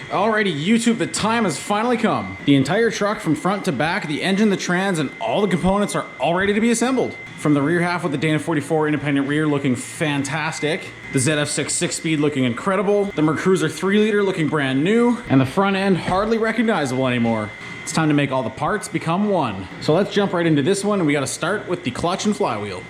Alrighty, YouTube, the time has finally come. The entire truck from front to back, the engine, the trans, and all the components are all ready to be assembled. From the rear half with the Dana 44 independent rear looking fantastic, the ZF6 6-speed looking incredible, the Mercruiser 3-liter looking brand new, and the front end hardly recognizable anymore. It's time to make all the parts become one. So let's jump right into this one, and we gotta start with the clutch and flywheel.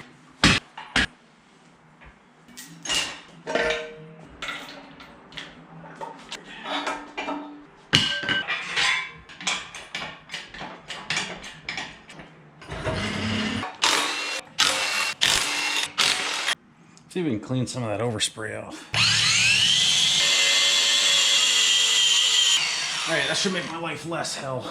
See if we can clean some of that overspray off. Alright, that should make my life less hell.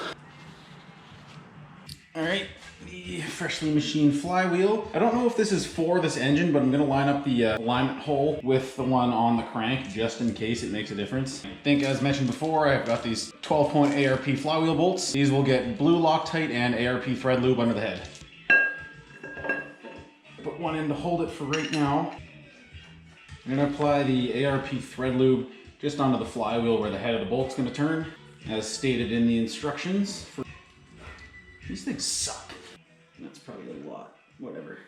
Alright, the freshly machined flywheel. I don't know if this is for this engine, but I'm going to line up the alignment hole with the one on the crank just in case it makes a difference. I think, as mentioned before, I've got these 12-point ARP flywheel bolts. These will get blue Loctite and ARP thread lube under the head. Put one in to hold it for right now. I'm going to apply the ARP thread lube just onto the flywheel where the head of the bolt's going to turn, as stated in the instructions. These things suck. That's probably a lot. Whatever.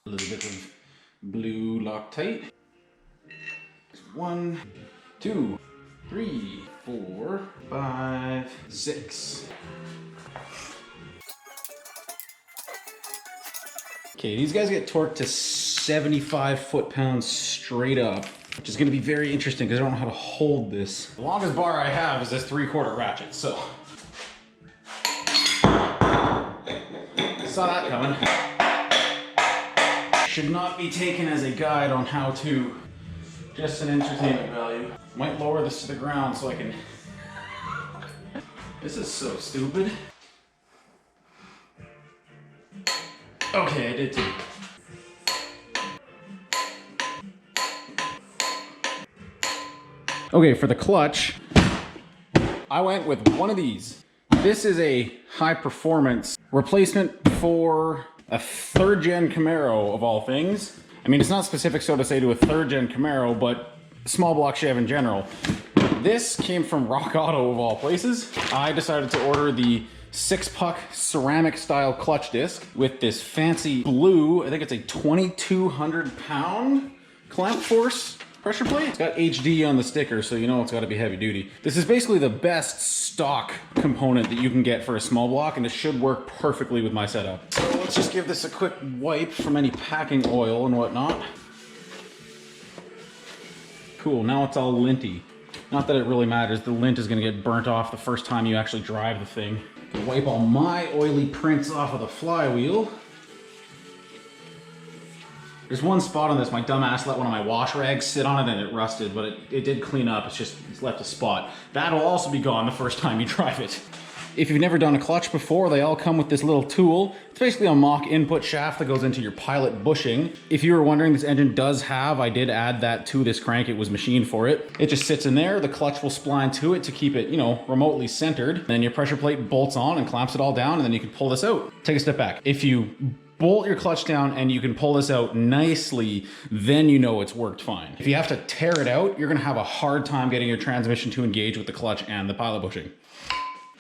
A little bit of blue Loctite. 1, 2, 3, 4, 5, 6. Okay, these guys get torqued to 75 foot-pounds straight up, which is going to be very interesting because I don't know how to hold this. The longest bar I have is this 3/4 ratchet, so saw that coming. Should not be taken as a guide on how to, just an entertainment value. Might lower this to the ground so I can. This is so stupid. Okay, I did too. Okay, for the clutch, I went with one of these. This is a high performance replacement for a 3rd gen Camaro of all things. I mean, it's not specific, so to say, to a 3rd gen Camaro, but small block Chev in general. This came from Rock Auto of all places. I decided to order the 6-puck ceramic style clutch disc with this fancy blue, I think it's a 2,200 pound clamp force pressure plate. It's got HD on the sticker, so you know it's got to be heavy duty. This is basically the best stock component that you can get for a small block, and it should work perfectly with my setup. So let's just give this a quick wipe from any packing oil and whatnot. Cool, now it's all linty. Not that it really matters, the lint is going to get burnt off the first time you actually drive the thing. Wipe all my oily prints off of the flywheel. There's one spot on this, my dumb ass let one of my wash rags sit on it and it rusted, but it did clean up, it's left a spot. That'll also be gone the first time you drive it. If you've never done a clutch before, they all come with this little tool. It's basically a mock input shaft that goes into your pilot bushing. If you were wondering, this engine does have, I did add that to this crank, it was machined for it. It just sits in there, the clutch will spline to it to keep it, you know, remotely centered. Then your pressure plate bolts on and clamps it all down, and then you can pull this out. Take a step back. If you bolt your clutch down and you can pull this out nicely, then you know it's worked fine. If you have to tear it out, you're gonna have a hard time getting your transmission to engage with the clutch and the pilot bushing.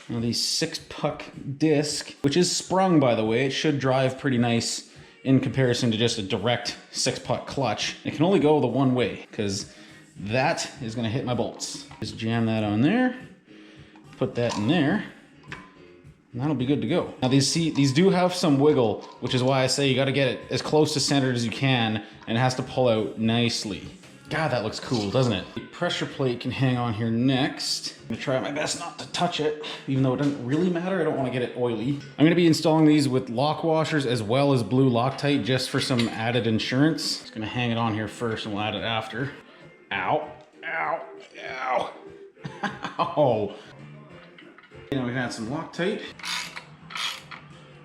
Now the 6-puck disc, which is sprung by the way, it should drive pretty nice in comparison to just a direct 6-puck clutch. It can only go the one way because that is gonna hit my bolts. Just jam that on there, put that in there, and that'll be good to go. Now these do have some wiggle, which is why I say you gotta get it as close to centered as you can, and it has to pull out nicely. God, that looks cool, doesn't it? The pressure plate can hang on here next. I'm gonna try my best not to touch it, even though it doesn't really matter. I don't wanna get it oily. I'm gonna be installing these with lock washers as well as blue Loctite just for some added insurance. Just gonna hang it on here first and we'll add it after. Ow, ow, ow, ow. Now we can add some Loctite.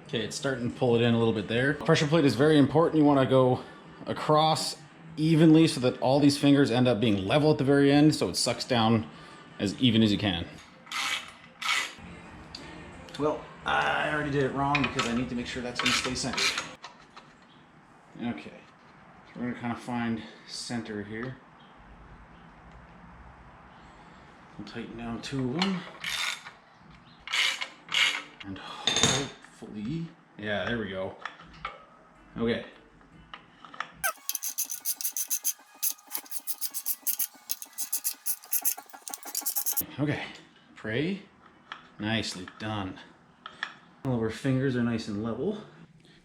Okay, it's starting to pull it in a little bit there. Pressure plate is very important. You wanna go across evenly so that all these fingers end up being level at the very end, so it sucks down as even as you can. Well, I already did it wrong because I need to make sure that's going to stay centered. Okay, so we're going to kind of find center here. I'll tighten down 2 of them. And hopefully, yeah, there we go. Okay. Okay, pray. Nicely done. All of our fingers are nice and level.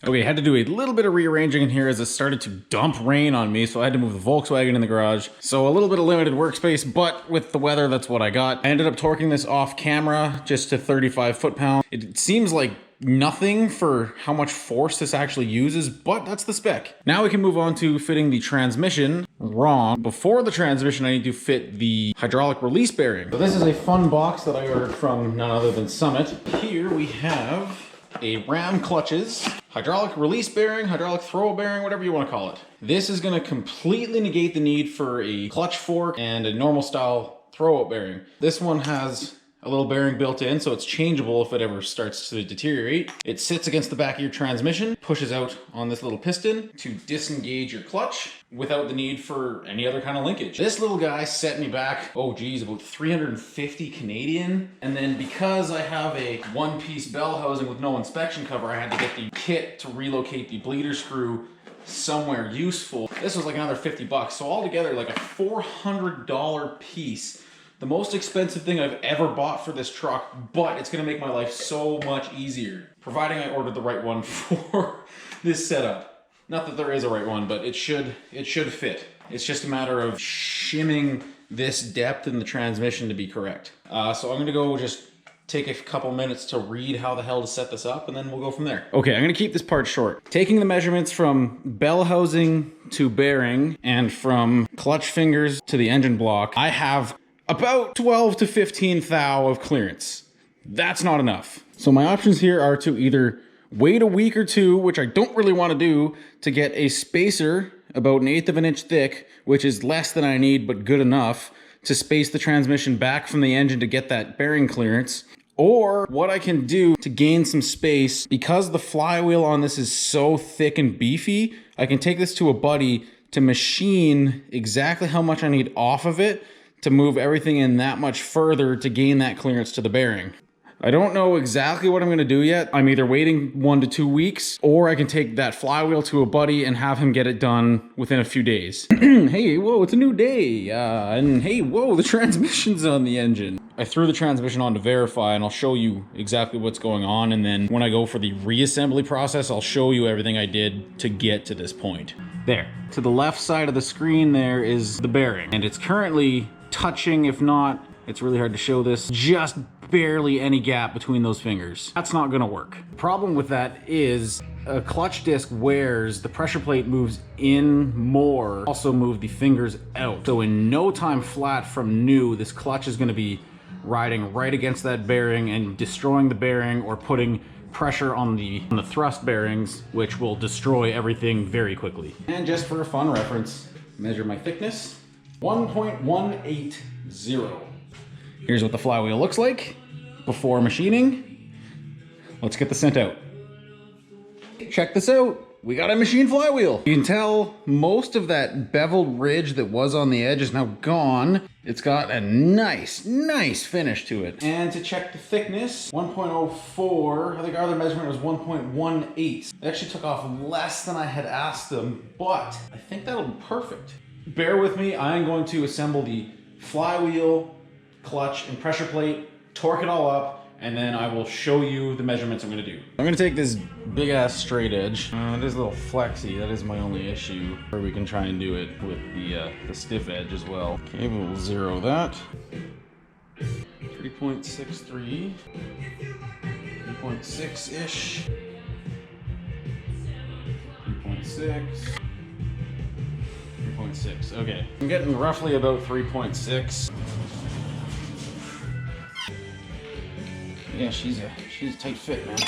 Okay, had to do a little bit of rearranging in here as it started to dump rain on me, so I had to move the Volkswagen in the garage. So a little bit of limited workspace, but with the weather, that's what I got. I ended up torquing this off camera just to 35 foot-pounds. It seems like nothing for how much force this actually uses, but that's the spec. Now we can move on to fitting the transmission. Wrong. Before the transmission, I need to fit the hydraulic release bearing. So this is a fun box that I ordered from none other than Summit. Here we have a Ram clutches, hydraulic release bearing, hydraulic throw bearing, whatever you want to call it. This is going to completely negate the need for a clutch fork and a normal style throw bearing. This one has a little bearing built in, so it's changeable if it ever starts to deteriorate. It sits against the back of your transmission, pushes out on this little piston to disengage your clutch without the need for any other kind of linkage. This little guy set me back, oh geez, about 350 Canadian. And then because I have a one-piece bell housing with no inspection cover, I had to get the kit to relocate the bleeder screw somewhere useful. This was like another 50 bucks. So altogether like a $400 piece. The most expensive thing I've ever bought for this truck, but it's gonna make my life so much easier, providing I ordered the right one for this setup. Not that there is a right one, but it should fit. It's just a matter of shimming this depth in the transmission to be correct. So I'm gonna go just take a couple minutes to read how the hell to set this up, and then we'll go from there. Okay, I'm gonna keep this part short. Taking the measurements from bell housing to bearing, and from clutch fingers to the engine block, I have about 12 to 15 thou of clearance. That's not enough. So my options here are to either wait a week or two, which I don't really want to do, to get a spacer about 1/8 of an inch thick, which is less than I need but good enough to space the transmission back from the engine to get that bearing clearance. Or what I can do to gain some space, because the flywheel on this is so thick and beefy, I can take this to a buddy to machine exactly how much I need off of it to move everything in that much further to gain that clearance to the bearing. I don't know exactly what I'm gonna do yet. I'm either waiting 1 to 2 weeks, or I can take that flywheel to a buddy and have him get it done within a few days. Hey, whoa, it's a new day. And hey, whoa, the transmission's on the engine. I threw the transmission on to verify, and I'll show you exactly what's going on. And then when I go for the reassembly process, I'll show you everything I did to get to this point. There, to the left side of the screen there is the bearing, and it's currently touching, if not, it's really hard to show this, just barely any gap between those fingers. That's not gonna work. The problem with that is a clutch disc wears, the pressure plate moves in more, also move the fingers out. So in no time flat from new, this clutch is gonna be riding right against that bearing and destroying the bearing, or putting pressure on the thrust bearings, which will destroy everything very quickly. And just for a fun reference, measure my thickness. 1.180. Here's what the flywheel looks like before machining. Let's get the scent out. Check this out. We got a machine flywheel. You can tell most of that beveled ridge that was on the edge is now gone. It's got a nice finish to it. And to check the thickness, 1.04. I think our other measurement was 1.18. It actually took off less than I had asked them, but I think that'll be perfect. Bear with me, I'm going to assemble the flywheel, clutch, and pressure plate, torque it all up, and then I will show you the measurements I'm gonna do. I'm gonna take this big ass straight edge. It is a little flexy, that is my only issue. Or we can try and do it with the stiff edge as well. Okay, we'll zero that. 3.63, 3.6-ish, 3.6. 3.6, okay. I'm getting roughly about 3.6. Yeah, she's a tight fit, man.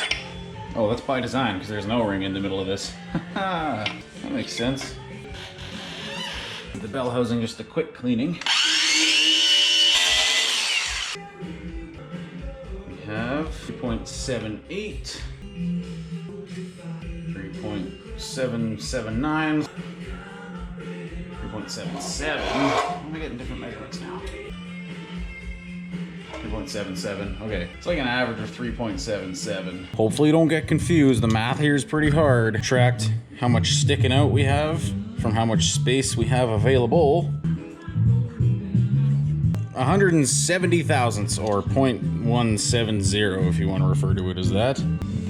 Oh, that's by design, because there's an O-ring in the middle of this. That makes sense. The bell housing, just a quick cleaning. We have 3.78, 3.779, 3.77. Am I getting different measurements now? 3.77. Okay, it's like an average of 3.77. Hopefully you don't get confused. The math here is pretty hard. Subtract how much sticking out we have from how much space we have available. 170 thousandths, or 0.170 if you want to refer to it as that.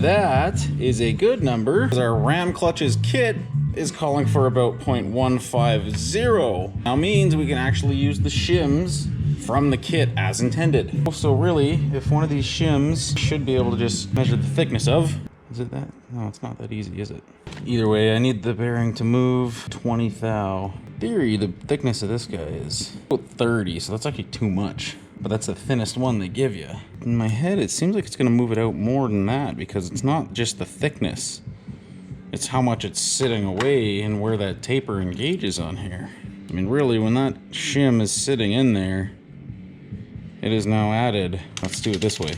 That is a good number, because our Ram Clutches kit is calling for about 0.150. Now means we can actually use the shims from the kit as intended. So really, if one of these shims should be able to just measure the thickness of, is it that? No, it's not that easy, is it? Either way, I need the bearing to move 20 thou. Theory, the thickness of this guy is about 30, so that's actually too much. But that's the thinnest one they give you. In my head, it seems like it's gonna move it out more than that, because it's not just the thickness. It's how much it's sitting away and where that taper engages on here. I mean, really, when that shim is sitting in there, it is now added. Let's do it this way.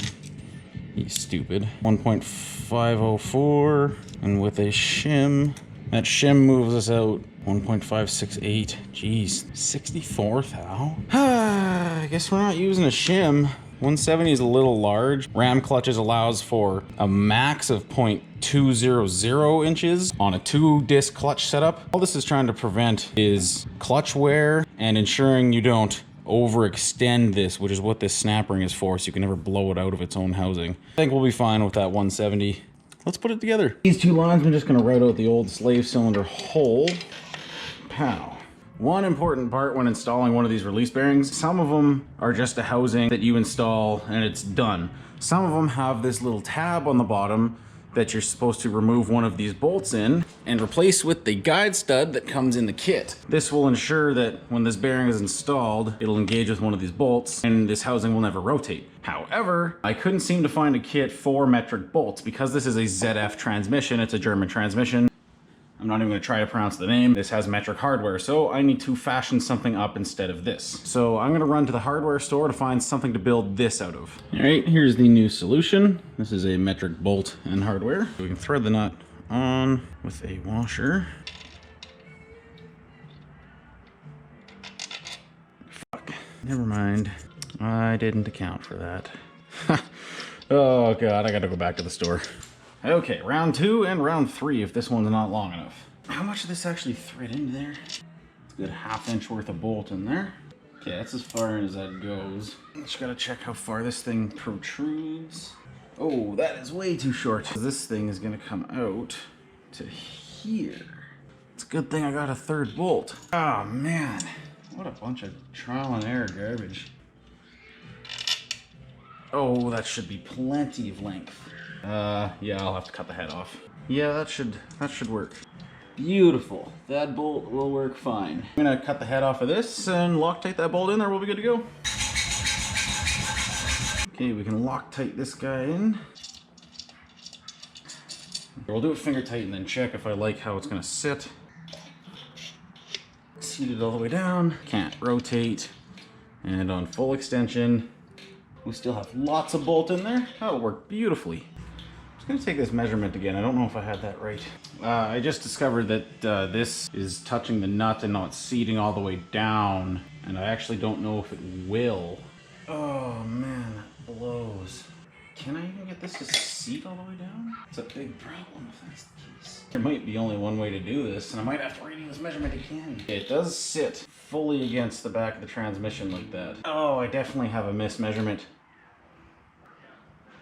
You stupid. 1.504, and with a shim, that shim moves us out 1.568. Jeez, 64 thou? I guess we're not using a shim. 170 is a little large. Ram Clutches allows for a max of 0.200 inches on a 2-disc clutch setup. All this is trying to prevent is clutch wear and ensuring you don't overextend this, which is what this snap ring is for, so you can never blow it out of its own housing. I think we'll be fine with that 170. Let's put it together. These two lines, I'm just gonna route out the old slave cylinder hole. Pow. One important part when installing one of these release bearings, some of them are just a housing that you install and it's done. Some of them have this little tab on the bottom that you're supposed to remove one of these bolts in and replace with the guide stud that comes in the kit. This will ensure that when this bearing is installed, it'll engage with one of these bolts and this housing will never rotate. However, I couldn't seem to find a kit for metric bolts. Because this is a ZF transmission, it's a German transmission. I'm not even gonna try to pronounce the name. This has metric hardware, so I need to fashion something up instead of this. So I'm gonna run to the hardware store to find something to build this out of. All right, here's the new solution. This is a metric bolt and hardware. We can thread the nut on with a washer. Fuck, never mind. I didn't account for that. Oh God, I gotta go back to the store. Okay, round 2 and round 3 if this one's not long enough. How much of this actually thread into there? It's a good 1/2 inch worth of bolt in there. Okay, that's as far in as that goes. Just gotta check how far this thing protrudes. Oh, that is way too short. This thing is gonna come out to here. It's a good thing I got a 3rd bolt. Oh man, what a bunch of trial and error garbage. Oh, that should be plenty of length. Yeah, I'll have to cut the head off. Yeah, that should work. Beautiful. That bolt will work fine. I'm gonna cut the head off of this and Loctite that bolt in there. We'll be good to go. Okay, we can Loctite this guy in. We'll do it finger tight and then check if I like how it's gonna sit. Seat it all the way down. Can't rotate. And on full extension, we still have lots of bolt in there. That'll work beautifully. I'm gonna take this measurement again. I don't know if I had that right. I just discovered that this is touching the nut and not seating all the way down. And I actually don't know if it will. Oh man, that blows. Can I even get this to seat all the way down? It's a big problem if that's the case. There might be only one way to do this, and I might have to redo this measurement again. It does sit fully against the back of the transmission like that. Oh, I definitely have a mismeasurement.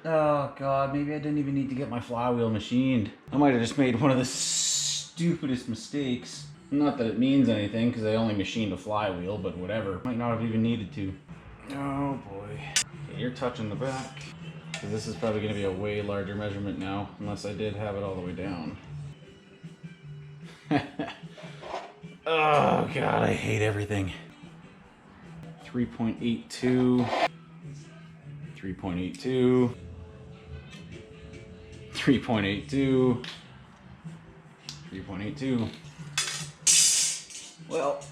Oh God, maybe I didn't even need to get my flywheel machined. I might have just made one of the stupidest mistakes. Not that it means anything, because I only machined a flywheel, but whatever. Might not have even needed to. Oh boy. Okay, you're touching the back. So this is probably going to be a way larger measurement now, unless I did have it all the way down. Oh God, I hate everything. 3.82. 3.82. 3.82. 3.82. Well,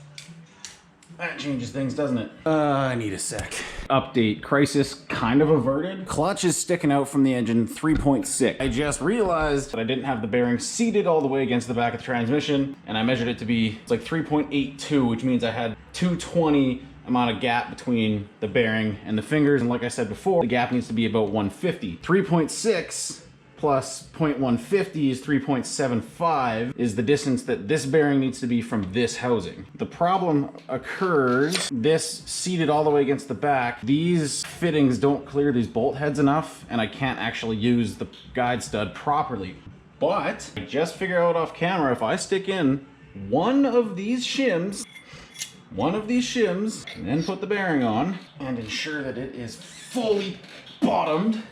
that changes things, doesn't it? I need a sec. Update, crisis kind of averted. Clutch is sticking out from the engine, 3.6. I just realized that I didn't have the bearing seated all the way against the back of the transmission, and I measured it to be, it's like 3.82, which means I had 220 amount of gap between the bearing and the fingers. And like I said before, the gap needs to be about 150. 3.6 plus 0.150 is 3.75 is the distance that this bearing needs to be from this housing. The problem occurs, this seated all the way against the back, these fittings don't clear these bolt heads enough, and I can't actually use the guide stud properly. But I just figured out off camera, if I stick in one of these shims, and then put the bearing on and ensure that it is fully bottomed,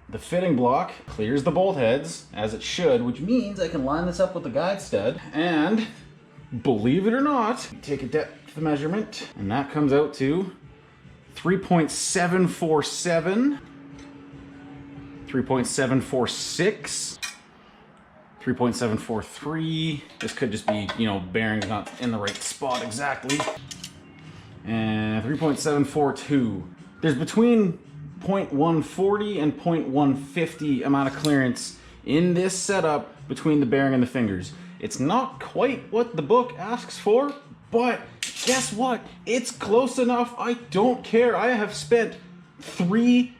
the fitting block clears the bolt heads as it should, which means I can line this up with the guide stud, and believe it or not, take a depth measurement, and that comes out to 3.747, 3.746, 3.743. This could just be, you know, bearings not in the right spot exactly. And 3.742. There's between 0.140 and 0.150 amount of clearance in this setup between the bearing and the fingers. It's not quite what the book asks for, but guess what? It's close enough. I don't care. I have spent 3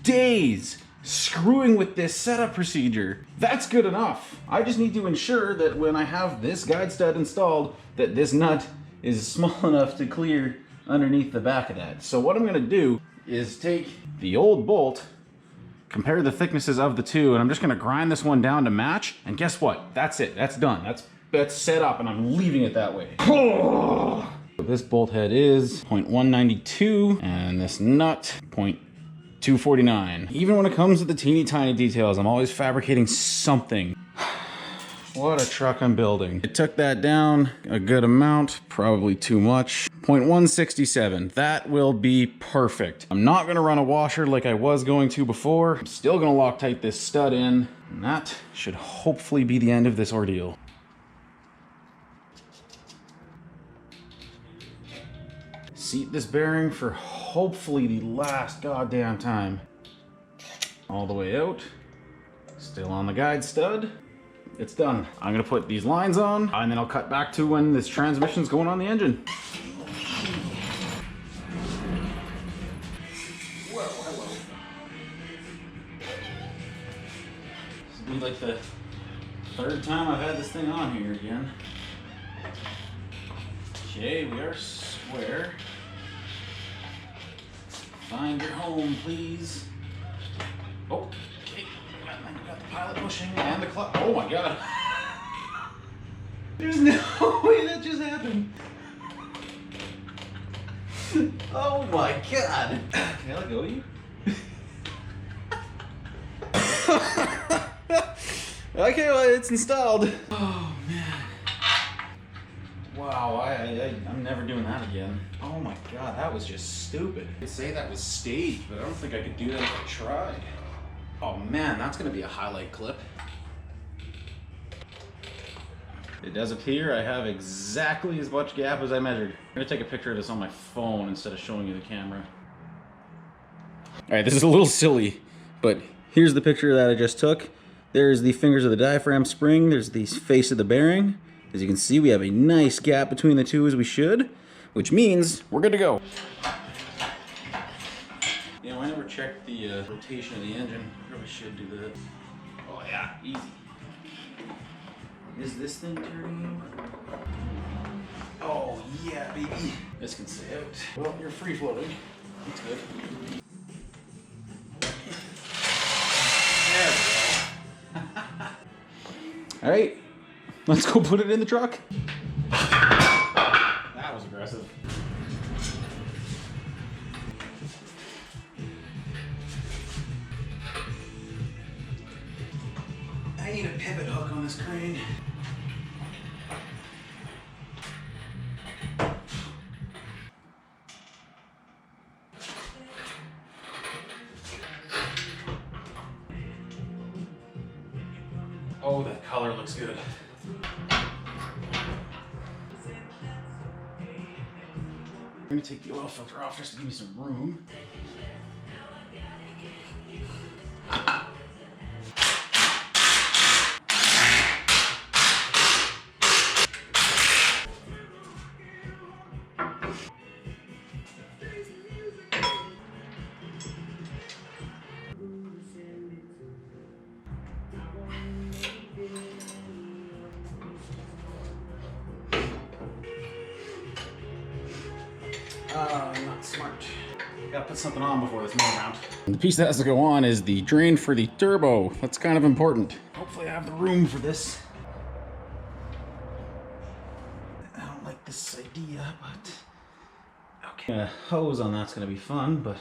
days screwing with this setup procedure. That's good enough. I just need to ensure that when I have this guide stud installed, that this nut is small enough to clear underneath the back of that. So what I'm gonna do is take the old bolt, compare the thicknesses of the two, and I'm just gonna grind this one down to match, and guess what? That's it, that's done. That's set up, and I'm leaving it that way. So this bolt head is 0.192, and this nut 0.249. Even when it comes to the teeny tiny details, I'm always fabricating something. What a truck I'm building. It took that down a good amount, probably too much. 0.167, that will be perfect. I'm not gonna run a washer like I was going to before. I'm still gonna Loctite this stud in, and that should hopefully be the end of this ordeal. Seat this bearing for hopefully the last goddamn time. All the way out, still on the guide stud. It's done. I'm gonna put these lines on, and then I'll cut back to when this transmission's going on the engine. Whoa, hello. This will be like the 3rd time I've had this thing on here again. Okay, we are square. Find your home, please. Oh, okay. We got the pilot bushing and the clutch. Oh my god. There's no way that just happened. Oh my god. Can I let go of you? Okay, well, it's installed. Oh man. Wow, I'm never doing that again. Oh my god, that was just stupid. I'd say that was staged, but I don't think I could do that if I tried. Oh man, that's gonna be a highlight clip. It does appear I have exactly as much gap as I measured. I'm gonna take a picture of this on my phone instead of showing you the camera. Alright, this is a little silly, but here's the picture that I just took. There's the fingers of the diaphragm spring, there's the face of the bearing. As you can see, we have a nice gap between the two as we should, which means we're good to go. You know, I never checked the rotation of the engine. Probably should do that. Oh yeah, easy. Is this thing turning? Oh yeah, baby. This can stay out. Well, you're free floating. That's good. There we go. All right, let's go put it in the truck. That was aggressive. I need a pivot hook on this crane. Oh, that color looks good. I'm gonna take the oil filter off just to give me some room. Gotta put something on before this main round. And the piece that has to go on is the drain for the turbo. That's kind of important. Hopefully I have the room for this. I don't like this idea, but okay. Hose on that's gonna be fun, but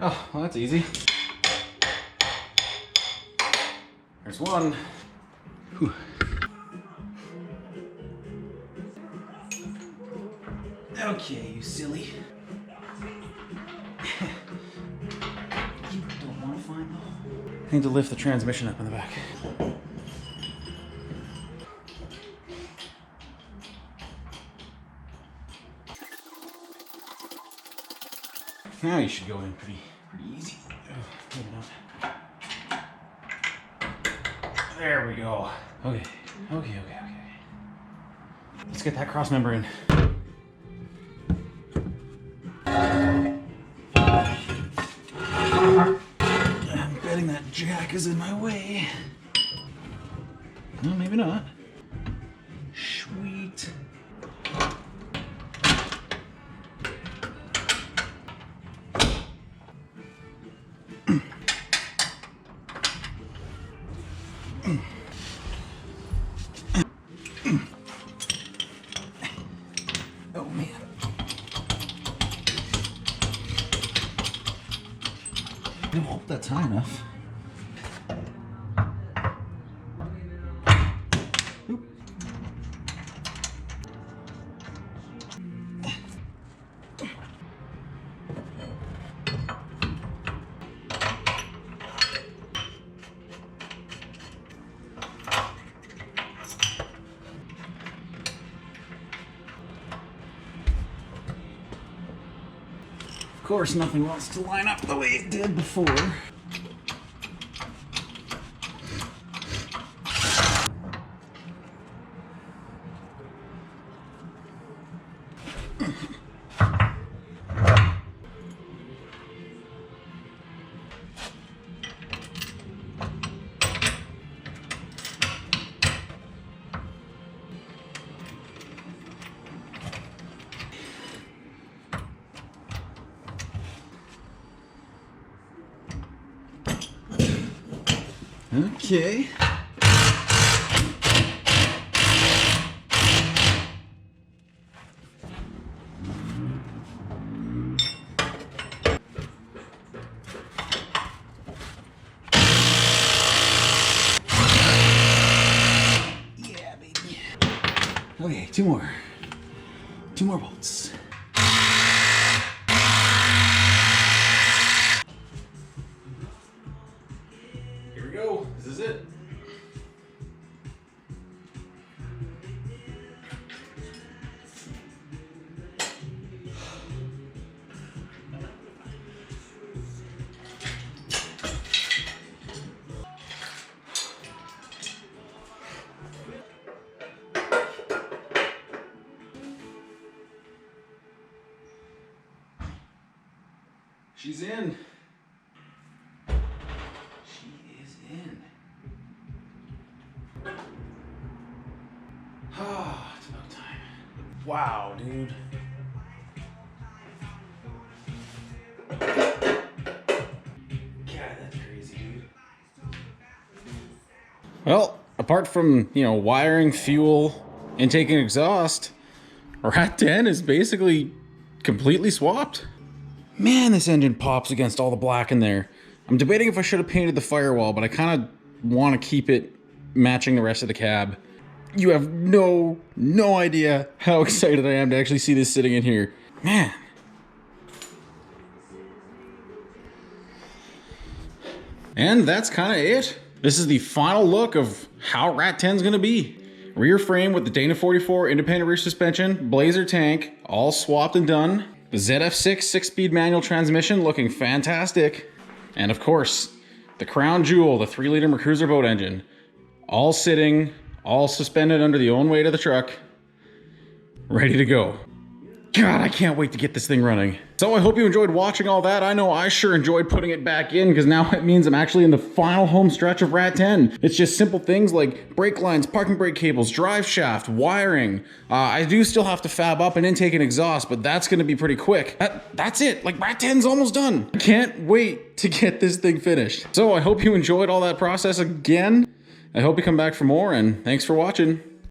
oh, well, that's easy. There's one. Whew. Okay, you silly. You don't want to find the hole. I need to lift the transmission up in the back. Now you should go in pretty easy. Maybe not. There we go. Okay. Let's get that cross member in. I'm betting that jack is in my way. No, maybe not. Sweet. Oh man. I hope that's high enough. Oop. Of course, nothing wants to line up the way it did before. Okay. Yeah, baby. Okay, two more. Two more bolts. This is it. She's in. She is in. Ah, it's about time. Wow, dude. God, that's crazy, dude. Well, apart from, wiring, fuel, and taking exhaust, Rat 10 is basically completely swapped. Man, this engine pops against all the black in there. I'm debating if I should have painted the firewall, but I kind of want to keep it matching the rest of the cab. You have no idea how excited I am to actually see this sitting in here. Man. And that's kind of it. This is the final look of how Rat 10's gonna be. Rear frame with the Dana 44 independent rear suspension, Blazer tank, all swapped and done. The ZF6 6-speed manual transmission looking fantastic. And of course, the crown jewel, the 3-liter Mercruiser boat engine. All sitting, all suspended under the own weight of the truck. Ready to go. God, I can't wait to get this thing running. So I hope you enjoyed watching all that. I know I sure enjoyed putting it back in because now it means I'm actually in the final home stretch of Rat 10. It's just simple things like brake lines, parking brake cables, drive shaft, wiring. I do still have to fab up an intake and exhaust, but that's gonna be pretty quick. That's it, like Rat 10's almost done. I can't wait to get this thing finished. So I hope you enjoyed all that process again. I hope you come back for more, and thanks for watching.